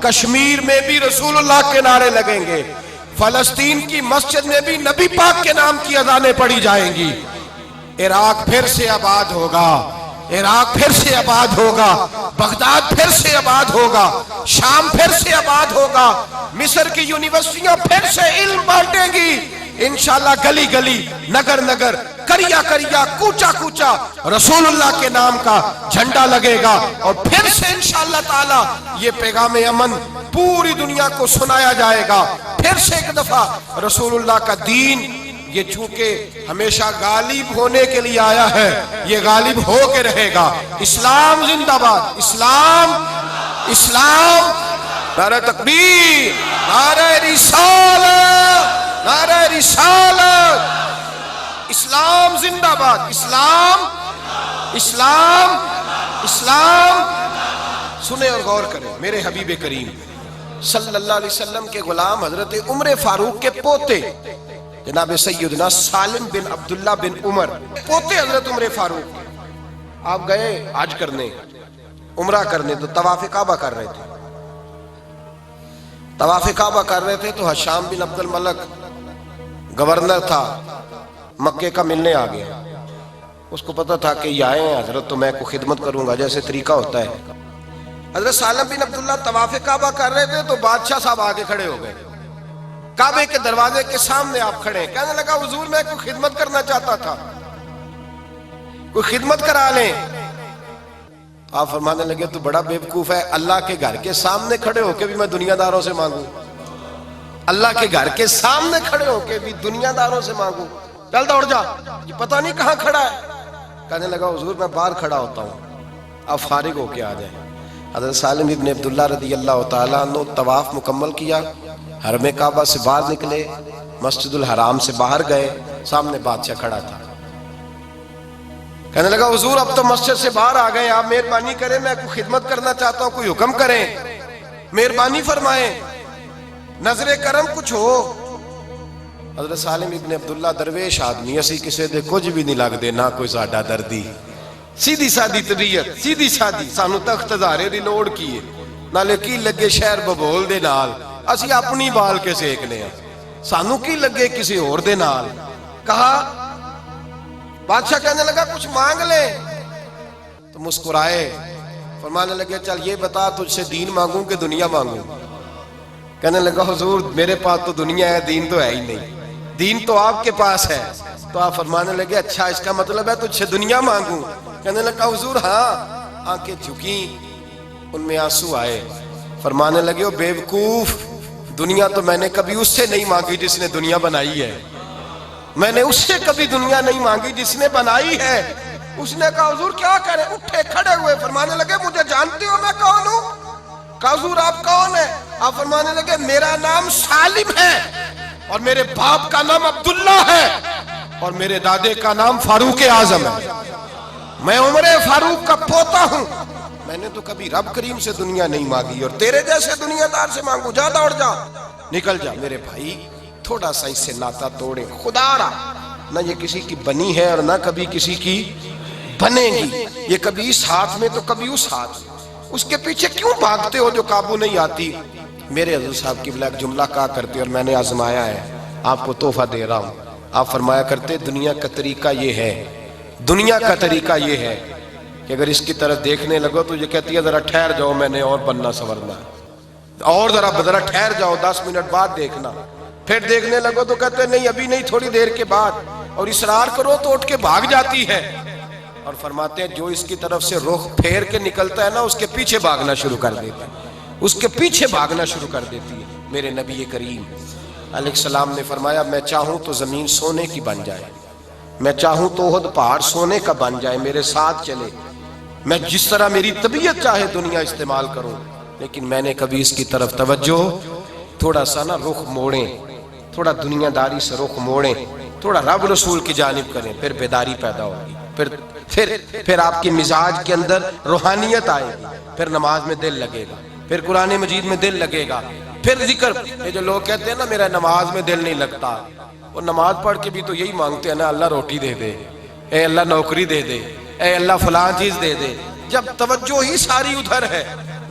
کشمیر میں بھی رسول اللہ کے نعرے لگیں گے، فلسطین کی مسجد میں بھی نبی پاک کے نام کی اذانیں پڑھی جائیں گی، عراق پھر سے آباد ہوگا، عراق پھر سے آباد ہوگا، بغداد پھر سے آباد ہوگا، شام پھر سے آباد ہوگا، مصر کی یونیورسٹیاں پھر سے علم بانٹیں گی، انشاءاللہ گلی گلی، نگر نگر، کریا کریا، کوچا کوچا رسول اللہ کے نام کا جھنڈا لگے گا، اور پھر سے انشاءاللہ تعالی یہ پیغام امن پوری دنیا کو سنایا جائے گا۔ پھر سے ایک دفعہ رسول اللہ کا دین، یہ چونکہ ہمیشہ غالب ہونے کے لیے آیا ہے، یہ غالب ہو کے رہے گا۔ اسلام زندہ باد، اسلام، اسلام، نعرہ تکبیر، نعرہ رسالت، نعرہ رسالت، اسلام زندہ باد، اسلام، اسلام، اسلام۔ سنیں اور غور کریں، میرے حبیب کریم صلی اللہ علیہ وسلم کے غلام حضرت عمر فاروق کے پوتے جناب سیدنا سالم بن عبداللہ بن عمر، پوتے حضرت عمر فاروق، آپ گئے حج کرنے، عمرہ کرنے، تو طواف کعبہ کر رہے تھے، طواف کعبہ کر رہے تھے تو ہشام بن عبد الملک گورنر تھا، مکے کا ملنے آ گیا، اس کو پتا تھا کہ یہ آئے ہیں حضرت تو میں کو خدمت کروں گا، جیسے طریقہ ہوتا ہے۔ حضرت سالم بن عبداللہ طواف کعبہ کر رہے تھے تو بادشاہ صاحب آگے کھڑے ہو گئے، کعبے کے دروازے کے سامنے آپ کھڑے ہیں، کہنے لگا حضور میں کوئی خدمت کرنا چاہتا تھا، کوئی خدمت کرا لیں۔ آپ فرمانے لگے تو بڑا بیوقوف ہے، اللہ کے گھر کے سامنے کھڑے ہو کے بھی میں دنیا داروں سے مانگوں، اللہ کے گھر کے سامنے کھڑے ہو کے بھی دنیا داروں سے مانگوں، چل دوڑ جا، یہ پتہ نہیں کہاں کھڑا ہے۔ کہنے لگا حضور میں باہر کھڑا ہوتا ہوں، آپ فارغ ہو کے آ جائیں۔ حضرت سالم ابن عبداللہ رضی اللہ تعالیٰ عنہ طواف مکمل کیا، حرم کعبہ سے باہر نکلے، مسجد الحرام سے باہر گئے، سامنے بادشاہ کھڑا تھا، کہنے لگا حضور اب تو مسجد سے باہر آ گئے، آپ مہربانی کریں، میں کوئی خدمت کرنا چاہتا ہوں، کوئی حکم کریں، مہربانی فرمائیں، نظر کرم کچھ ہو۔ حضرت سالم ابن عبداللہ درویش آدمی، اسی کسے دے کچھ بھی نہیں لگ دے، نہ کوئی ساڈا دردی، سیدھی سادی طبیعت، سیدھی سادی، سانو تخت ہزارے دی لوڑ کیے، نالے کی لگے شہر ببول دے نال، اسی اپنی بال کے سیکنے ہیں، سانو کی لگے کسی اور دے نال۔ کہا بادشاہ کہنے لگا کچھ مانگ لے، تو مسکرائے، فرمانے لگے چل یہ بتا تجھ سے دین مانگوں کہ دنیا مانگوں؟ کہنے لگا حضور میرے پاس تو دنیا ہے، دین تو ہے ہی نہیں، دین تو آپ کے پاس ہے۔ تو آپ فرمانے لگے اچھا اس کا مطلب ہے تجھ سے دنیا مانگوں؟ کہنے لگا حضور ہاں۔ آنکھیں جھکی، ان میں آنسو آئے، فرمانے لگے او بیوقوف، دنیا تو میں نے کبھی اس سے نہیں مانگی جس نے دنیا بنائی ہے، میں نے اس سے کبھی دنیا نہیں مانگی جس نے بنائی ہے۔ اس نے کہا حضور کیا کریں؟ اٹھے کھڑے ہوئے، فرمانے لگے مجھے جانتے ہو میں کون ہوں؟ کہا حضور آپ کون ہیں؟ آپ فرمانے لگے میرا نام سالم ہے، اور میرے باپ کا نام عبداللہ ہے، اور میرے دادے کا نام فاروق اعظم ہے، میں عمر فاروق کا پوتا ہوں، میں نے تو کبھی رب کریم سے دنیا نہیں مانگی، اور تیرے جیسے دنیا دار سے مانگوں؟ جا دوڑ جا، نکل جا۔ میرے بھائی تھوڑا سا اس سے ناتا توڑے، خدا را نہ یہ کسی کی بنی ہے اور نہ کبھی کسی کی بنے گی، یہ کبھی اس ہاتھ میں تو کبھی اس ہاتھ میں، اس کے پیچھے کیوں بھاگتے ہو جو قابو نہیں آتی؟ میرے حضرت صاحب قبلہ ایک جملہ کہا کرتے اور میں نے آزمایا ہے، آپ کو تحفہ دے رہا ہوں۔ آپ فرمایا کرتے دنیا کا طریقہ یہ ہے، دنیا کا طریقہ یہ ہے کہ اگر اس کی طرف دیکھنے لگو تو یہ کہتی ہے ذرا ٹھہر جاؤ میں نے اور بننا سورنا، اور ذرا ٹھہر جاؤ 10 منٹ بعد دیکھنا، پھر دیکھنے لگو تو کہتے نہیں ابھی نہیں تھوڑی دیر کے بعد، اور اصرار کرو تو اٹھ کے بھاگ جاتی ہے۔ اور فرماتے ہیں جو اس کی طرف سے رخ پھیر کے نکلتا ہے نا اس کے پیچھے بھاگنا شروع کر دیتا ہے، اس کے پیچھے بھاگنا شروع کر دیتی ہے۔ میرے نبی کریم علیہ السلام نے فرمایا میں چاہوں تو زمین سونے کی بن جائے، میں چاہوں تو احد پہاڑ سونے کا بن جائے، میرے ساتھ چلے، میں جس طرح میری طبیعت چاہے دنیا استعمال کروں، لیکن میں نے کبھی اس کی طرف توجہ، تھوڑا سا نا رخ موڑیں، تھوڑا دنیا داری سے رخ موڑیں، تھوڑا رب رسول کی جانب کریں، پھر بیداری پیدا ہوگی، پھر آپ کی مزاج کے اندر روحانیت آئے گی، پھر نماز میں دل لگے گا، پھر قرآن مجید میں دل لگے گا، پھر ذکر۔ یہ جو لوگ کہتے ہیں نا میرا نماز میں دل نہیں لگتا، وہ نماز پڑھ کے بھی تو یہی مانگتے ہیں نا اللہ روٹی دے دے، اے اللہ نوکری دے دے، اے اللہ فلاں چیز دے دے۔ جب توجہ ہی ساری ادھر ہے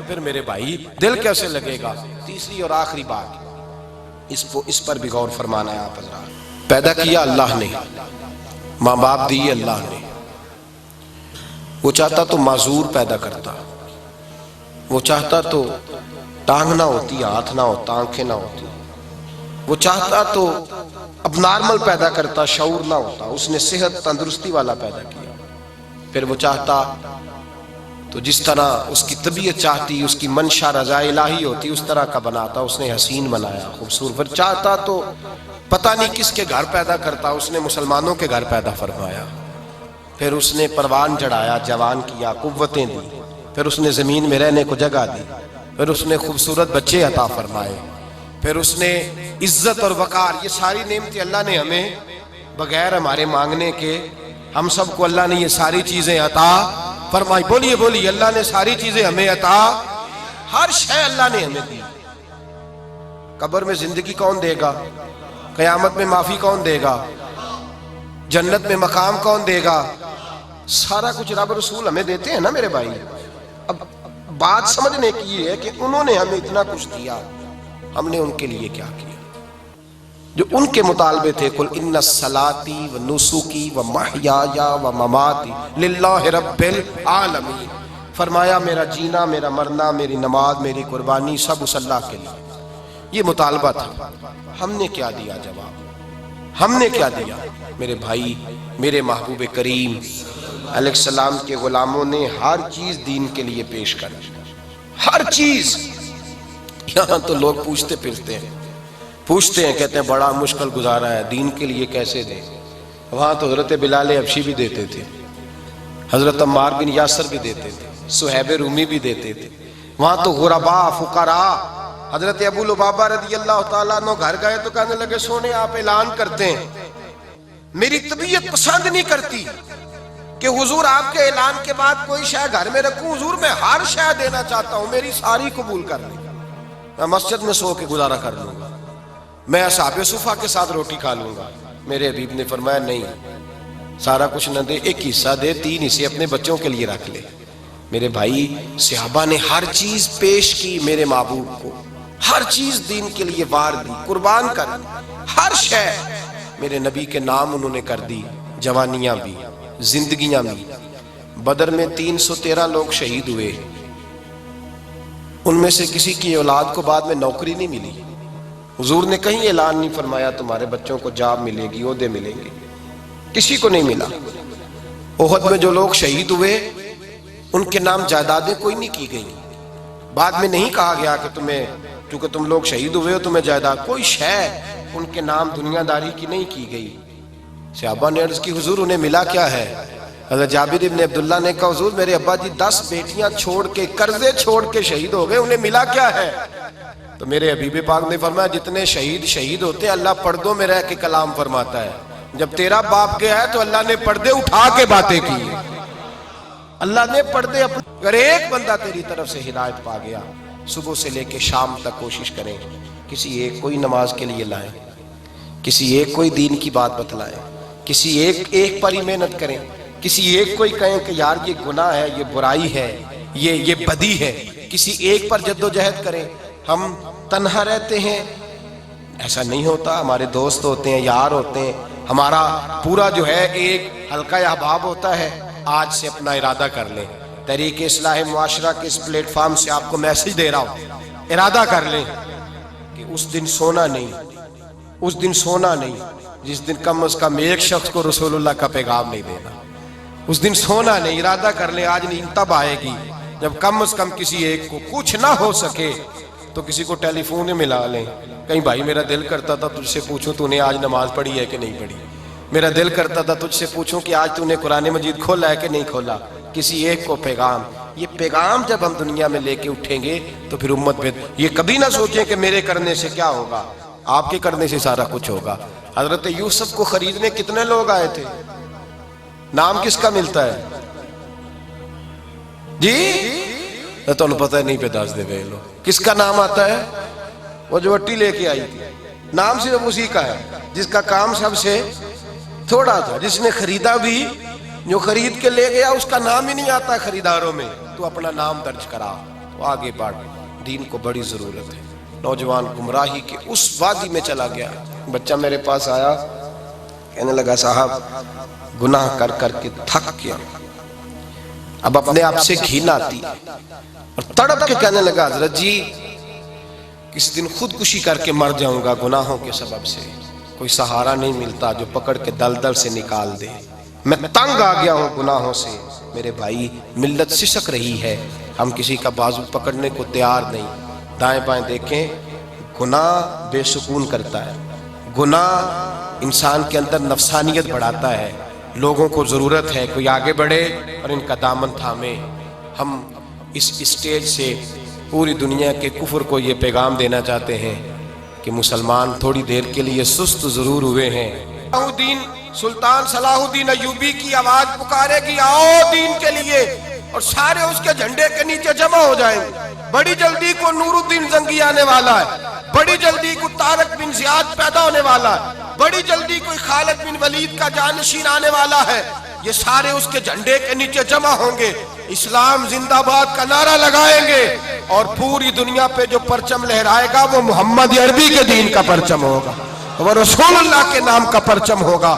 تو پھر میرے بھائی دل کیسے لگے گا؟ تیسری اور آخری بات، اس پر بھی غور فرمانا ہے آپ حضرات۔ پیدا کیا اللہ نے، ماں باپ دی اللہ نے، وہ چاہتا تو معذور پیدا کرتا، وہ چاہتا تو ٹانگ نہ ہوتی، ہاتھ نہ ہوتا، آنکھیں نہ ہوتی، وہ چاہتا تو اب نارمل پیدا کرتا، شعور نہ ہوتا، اس نے صحت تندرستی والا پیدا کیا۔ پھر وہ چاہتا تو جس طرح اس کی طبیعت چاہتی، اس کی منشا رضا الہی ہوتی، اس طرح کا بناتا، اس نے حسین بنایا، خوبصورت۔ پھر چاہتا تو پتہ نہیں کس کے گھر پیدا کرتا، اس نے مسلمانوں کے گھر پیدا فرمایا۔ پھر اس نے پروان چڑھایا، جوان کیا، قوتیں دی، پھر اس نے زمین میں رہنے کو جگہ دی، پھر اس نے خوبصورت بچے عطا فرمائے، پھر اس نے عزت اور وقار، یہ ساری نعمتیں اللہ نے ہمیں بغیر ہمارے مانگنے کے، ہم سب کو اللہ نے یہ ساری چیزیں عطا فرمائی۔ بولیے بولیے، اللہ نے ساری چیزیں ہمیں عطا، ہر شے اللہ نے ہمیں دی۔ قبر میں زندگی کون دے گا؟ قیامت میں معافی کون دے گا؟ جنت میں مقام کون دے گا؟ سارا کچھ رب رسول ہمیں دیتے ہیں نا میرے بھائی۔ اب بات سمجھنے کی یہ ہے کہ انہوں نے ہمیں اتنا کچھ دیا، ہم نے ان کے لیے کیا کیا؟ جو ان کے مطالبے تھے، قل ان صلاتی و نسکی و محیای و مماتی للہ رب العالمین، فرمایا میرا جینا، میرا مرنا، میری نماز، میری قربانی سب اس اللہ کے لیے۔ یہ مطالبہ تھا، ہم نے کیا دیا جواب؟ ہم نے کیا دیا؟ میرے بھائی، میرے محبوب کریم علیہ السلام کے غلاموں نے ہر چیز دین کے لیے پیش کر دی، ہر چیز۔ یہاں تو لوگ پوچھتے پھرتے ہیں، کہتے ہیں بڑا مشکل گزارا ہے، دین کے لیے کیسے دیں؟ وہاں تو حضرت بلال حبشی بھی دیتے تھے، حضرت عمار بن یاسر بھی دیتے تھے، صہیب رومی بھی دیتے تھے، وہاں تو غرباء، فقراء، حضرت ابو لبابہ رضی اللہ تعالیٰ عنہ گھر گئے تو کہنے لگے سونے آپ اعلان کرتے ہیں، میری طبیعت پسند نہیں کرتی کہ حضور آپ کے اعلان کے بعد کوئی شے گھر میں رکھوں، حضور میں ہر شے دینا چاہتا ہوں، میری ساری قبول کر لیں، میں مسجد میں سو کے گزارا کر لوں گا، میں اصحاب صفا کے ساتھ روٹی کھا لوں گا۔ میرے حبیب نے فرمایا نہیں، سارا کچھ نہ دے، ایک حصہ دے، 3 حصے اپنے بچوں کے لیے رکھ لے۔ میرے بھائی، صحابہ نے ہر چیز پیش کی میرے محبوب کو، ہر چیز دین کے لیے وار دی، قربان کر دی، ہر شے میرے نبی کے نام انہوں نے کر دی، جوانیاں بھی، زندگیاں بھی۔ بدر میں 313 لوگ شہید ہوئے، ان میں سے کسی کی اولاد کو بعد میں نوکری نہیں ملی، حضور نے کہیں اعلان نہیں فرمایا تمہارے بچوں کو جاب ملے گی، عہدے ملیں گے، کسی کو نہیں ملا۔ احد میں جو لوگ شہید ہوئے ان کے نام جائیدادیں کوئی نہیں کی گئی، بعد میں نہیں کہا گیا کہ تمہیں، چونکہ تم لوگ شہید ہوئے ہو تمہیں جائیداد، کوئی شے ان کے نام دنیا داری کی نہیں کی گئی۔ صحابہ نے عرض کی حضور انہیں ملا کیا ہے؟ حضرت جابر ابن عبداللہ نے کہا حضور میرے ابا جی 10 بیٹیاں چھوڑ کے، قرضے چھوڑ کے شہید ہو گئے، انہیں ملا کیا ہے؟ تو میرے حبیب پاک نے فرمایا جتنے شہید ہوتے ہیں اللہ پردوں میں رہ کے کلام فرماتا ہے، جب تیرا باپ گیا ہے تو اللہ نے پردے اٹھا کے باتیں کی، اللہ نے پردے اپنے۔ اگر ایک بندہ تیری طرف سے ہدایت پا گیا، صبح سے لے کے شام تک کوشش کریں کسی ایک کوئی نماز کے لیے لائیں، کسی ایک کوئی دین کی بات بتلائیں، کسی ایک پر ہی محنت کریں، کسی ایک کو ہی کہیں کہ یار یہ گناہ ہے، یہ برائی ہے، یہ بدی ہے، کسی ایک پر جد و جہد کریں۔ ہم تنہا رہتے ہیں، ایسا نہیں ہوتا، ہمارے دوست ہوتے ہیں، یار ہوتے ہیں، ہمارا پورا جو ہے ایک حلقہ احباب ہوتا ہے۔ آج سے اپنا ارادہ کر لیں، تحریک اصلاح معاشرہ کے اس پلیٹ فارم سے آپ کو میسج دے رہا ہوں، ارادہ کر لیں کہ اس دن سونا نہیں جس دن کم از کم ایک شخص کو رسول اللہ کا پیغام نہیں دینا، اس دن سونا نہیں۔ ارادہ کر لیں آج نیند تب آئے گی جب کم از کم کسی ایک کو کچھ نہ ہو سکے تو کسی کو ٹیلی فون میں ملا لیں، کہیں بھائی میرا دل کرتا تھا تجھ سے پوچھوں تو نے آج نماز پڑھی ہے کہ نہیں پڑھی، میرا دل کرتا تھا تجھ سے پوچھوں کہ آج تو نے قرآن مجید کھولا ہے کہ نہیں کھولا، کسی ایک کو پیغام۔ یہ پیغام جب ہم دنیا میں لے کے اٹھیں گے تو پھر امت میں یہ کبھی نہ سوچیں کہ میرے کرنے سے کیا ہوگا، آپ کے کرنے سے سارا کچھ ہوگا۔ حضرت یوسف کو خریدنے کتنے لوگ آئے تھے؟ نام کس کا ملتا ہے جی؟ تو انہوں پتہ نہیں پہ داس دے گئے لوگ، کس کا نام آتا ہے؟ وہ جو وٹی لے کے آئی تھی، نام صرف اسی کا ہے، جس کا کام سب سے تھوڑا تھا، جس نے خریدا بھی، جو خرید کے لے گیا اس کا نام ہی نہیں آتا خریداروں میں، تو اپنا نام درج کرا۔ تو آگے بڑھ، دین کو بڑی ضرورت ہے۔ نوجوان گمراہی کے اس وادی میں چلا گیا۔ بچہ میرے پاس آیا، کہنے لگا صاحب گناہ کر کر کے تھک گیا، اب اپنے آپ سے گھن آتی، اور تڑپ کے کہنے لگا حضرت جی کس دن خودکشی کر کے مر جاؤں گا گناہوں کے سبب سے، کوئی سہارا نہیں ملتا جو پکڑ کے دلدل سے نکال دے، میں تنگ آ گیا ہوں گناہوں سے۔ میرے بھائی ملت سسک رہی ہے، ہم کسی کا بازو پکڑنے کو تیار نہیں۔ دائیں بائیں دیکھیں، گناہ بے سکون کرتا ہے، گناہ انسان کے اندر نفسانیت بڑھاتا ہے۔ لوگوں کو ضرورت ہے کوئی آگے بڑھے اور ان کا دامن تھامے۔ ہم اس اسٹیج سے پوری دنیا کے کفر کو یہ پیغام دینا چاہتے ہیں کہ مسلمان تھوڑی دیر کے لیے سست ضرور ہوئے ہیں۔ سلطان صلاح الدین ایوبی کی آواز پکارے گی آؤ دین کے لیے، اور سارے اس کے جھنڈے کے نیچے جمع ہو جائیں گے۔ بڑی جلدی کو نور الدین زنگی آنے والا ہے، بڑی جلدی کو طارق بن زیاد پیدا ہونے والا ہے، بڑی جلدی کوئی خالد بن ولید کا جانشین آنے والا ہے۔ یہ سارے اس کے جھنڈے کے نیچے جمع ہوں گے، اسلام زندہ باد کا نعرہ لگائیں گے، اور پوری دنیا پہ جو پرچم لہرائے گا وہ محمد عربی کے دین کا پرچم ہوگا، وہ رسول اللہ کے نام کا پرچم ہوگا۔